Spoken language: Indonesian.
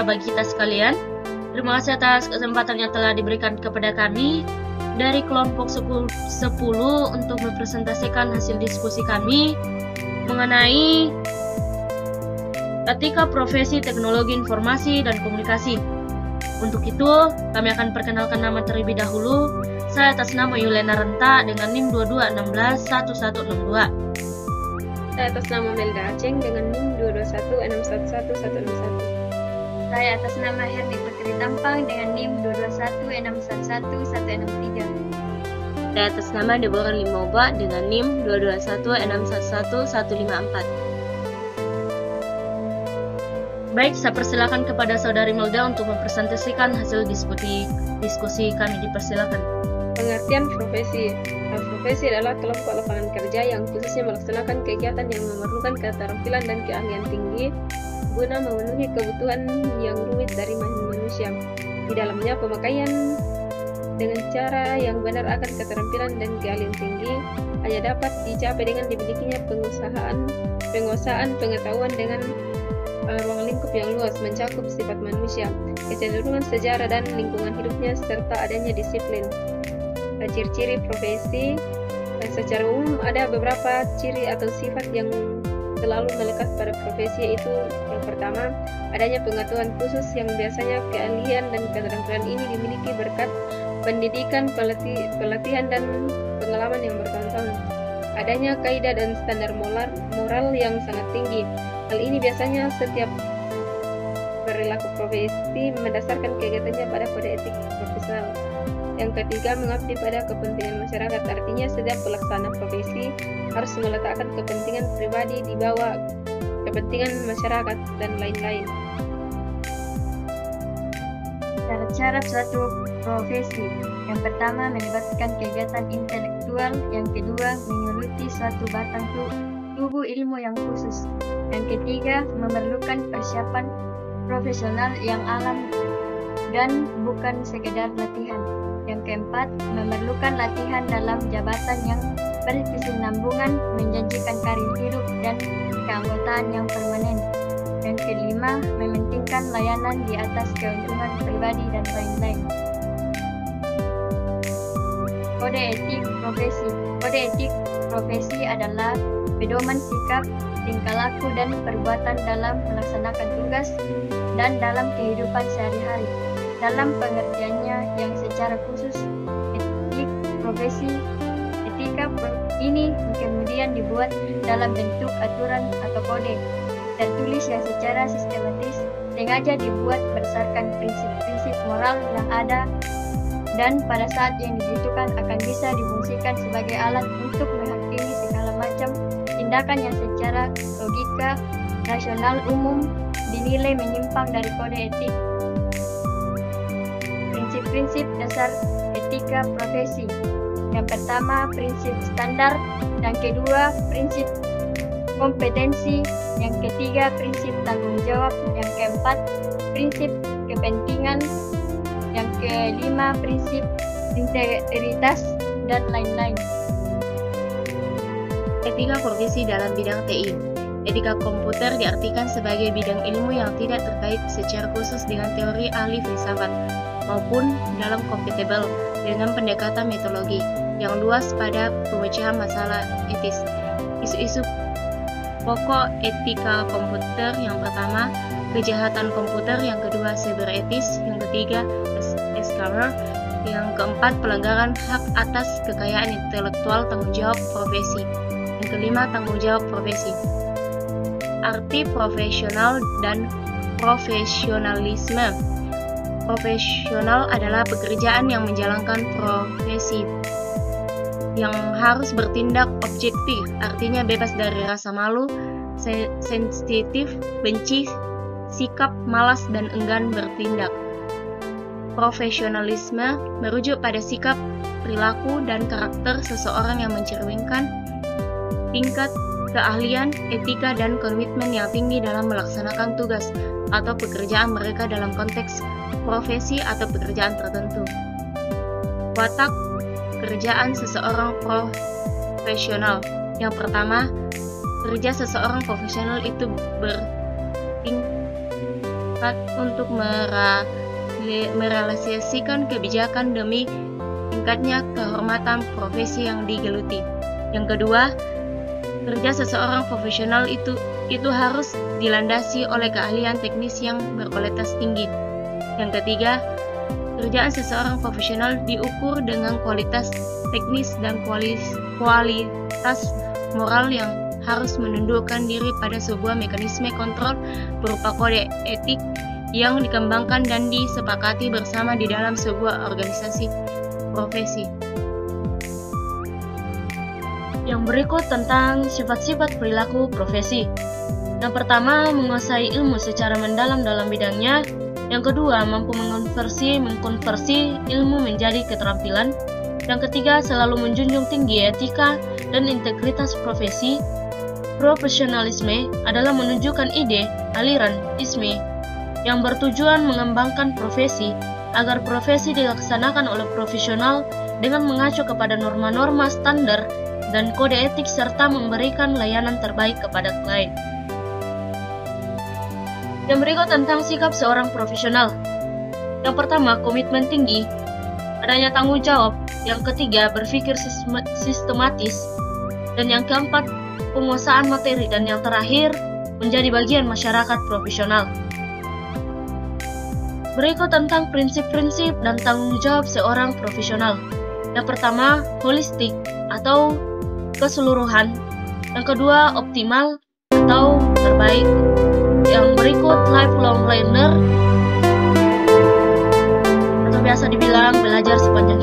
bagi kita sekalian. Terima kasih atas kesempatan yang telah diberikan kepada kami dari kelompok 10 untuk mempresentasikan hasil diskusi kami mengenai etika profesi teknologi informasi dan komunikasi. Untuk itu, kami akan perkenalkan nama terlebih dahulu. Saya atas nama Yulena Renta dengan NIM 22161162. Saya atas nama Melda Aceng dengan NIM 221611161. Saya atas nama Herni Putri Tampang dengan NIM 221611163. Saya atas nama Deborah Limoba dengan NIM 221611154. Baik, saya persilakan kepada Saudari Melda untuk mempresentasikan hasil diskusi kami. Dipersilakan. Pengertian profesi. Profesi adalah kelompok lapangan kerja yang khususnya melaksanakan kegiatan yang memerlukan keterampilan dan keahlian tinggi guna memenuhi kebutuhan yang rumit dari manusia. Di dalamnya pemakaian dengan cara yang benar akan keterampilan dan keahlian tinggi hanya dapat dicapai dengan dimilikinya penguasaan pengetahuan dengan ruang lingkup yang luas mencakup sifat manusia, kecenderungan sejarah dan lingkungan hidupnya, serta adanya disiplin. Ciri-ciri profesi. Secara umum ada beberapa ciri atau sifat yang selalu melekat pada profesi, yaitu yang pertama, adanya pengetahuan khusus yang biasanya keahlian dan keterampilan ini dimiliki berkat pendidikan, pelatihan dan pengalaman yang bertahun-tahun. Adanya kaidah dan standar moral yang sangat tinggi. Hal ini biasanya setiap perilaku profesi mendasarkan kegiatannya pada kode etik profesional. Yang ketiga, mengabdi pada kepentingan masyarakat. Artinya setiap pelaksana profesi harus meletakkan kepentingan pribadi di bawah kepentingan masyarakat dan lain-lain. Syarat-syarat suatu profesi. Yang pertama, melibatkan kegiatan intelektual. Yang kedua, menyuluti suatu batang tubuh ilmu yang khusus. Yang ketiga, memerlukan persiapan profesional yang alam dan bukan sekedar latihan. Yang keempat, memerlukan latihan dalam jabatan yang berkesinambungan, menjanjikan karir hidup dan keanggotaan yang permanen. Yang kelima, mementingkan layanan di atas keuntungan pribadi dan lain-lain. Kode etik profesi. Kode etik profesi adalah pedoman sikap, tingkah laku dan perbuatan dalam melaksanakan tugas dan dalam kehidupan sehari-hari. Dalam pengertiannya yang secara khusus, etika ini kemudian dibuat dalam bentuk aturan atau kode tertulis yang secara sistematis sengaja dibuat berdasarkan prinsip-prinsip moral yang ada dan pada saat yang dibutuhkan akan bisa difungsikan sebagai alat untuk menghakimi segala macam tindakan yang secara logika rasional umum dinilai menyimpang dari kode etik. Prinsip dasar etika profesi. Yang pertama, prinsip standar. Yang kedua, prinsip kompetensi. Yang ketiga, prinsip tanggung jawab. Yang keempat, prinsip kepentingan. Yang kelima, prinsip integritas dan lain-lain. Etika profesi dalam bidang TI. Etika komputer diartikan sebagai bidang ilmu yang tidak terkait secara khusus dengan teori ahli filsafat maupun dalam kompatibel dengan pendekatan metodologi yang luas pada pemecahan masalah etis. Isu-isu pokok etika komputer: yang pertama, kejahatan komputer; yang kedua, cyber etis; yang ketiga, scammer; yang keempat, pelanggaran hak atas kekayaan intelektual, tanggung jawab profesi; yang kelima, tanggung jawab profesi. Arti profesional dan profesionalisme. Profesional adalah pekerjaan yang menjalankan profesi yang harus bertindak objektif, artinya bebas dari rasa malu, sensitif, benci, sikap malas dan enggan bertindak. Profesionalisme merujuk pada sikap, perilaku, dan karakter seseorang yang mencerminkan tingkat keahlian, etika, dan komitmen yang tinggi dalam melaksanakan tugas atau pekerjaan mereka dalam konteks profesi atau pekerjaan tertentu. Watak kerjaan seseorang profesional. Yang pertama, kerja seseorang profesional itu bertingkat sepakat untuk merealisasikan kebijakan demi tingkatnya kehormatan profesi yang digeluti. Yang kedua, kerja seseorang profesional itu harus dilandasi oleh keahlian teknis yang berkualitas tinggi. Yang ketiga, kerjaan seseorang profesional diukur dengan kualitas teknis dan kualitas moral yang harus menundukkan diri pada sebuah mekanisme kontrol berupa kode etik yang dikembangkan dan disepakati bersama di dalam sebuah organisasi profesi. Yang berikut tentang sifat-sifat perilaku profesi. Yang pertama, menguasai ilmu secara mendalam dalam bidangnya. Yang kedua, mampu mengkonversi ilmu menjadi keterampilan. Yang ketiga, selalu menjunjung tinggi etika dan integritas profesi. Profesionalisme adalah menunjukkan ide, aliran, isme yang bertujuan mengembangkan profesi agar profesi dilaksanakan oleh profesional dengan mengacu kepada norma-norma standar dan kode etik serta memberikan layanan terbaik kepada klien. Yang berikut tentang sikap seorang profesional. Yang pertama, komitmen tinggi, adanya tanggung jawab. Yang ketiga, berpikir sistematis. Dan yang keempat, penguasaan materi. Dan yang terakhir, menjadi bagian masyarakat profesional. Berikut tentang prinsip-prinsip dan tanggung jawab seorang profesional. Yang pertama, holistik atau keseluruhan. Yang kedua, optimal atau terbaik. Yang berikut, lifelong learner atau biasa dibilang belajar sepanjang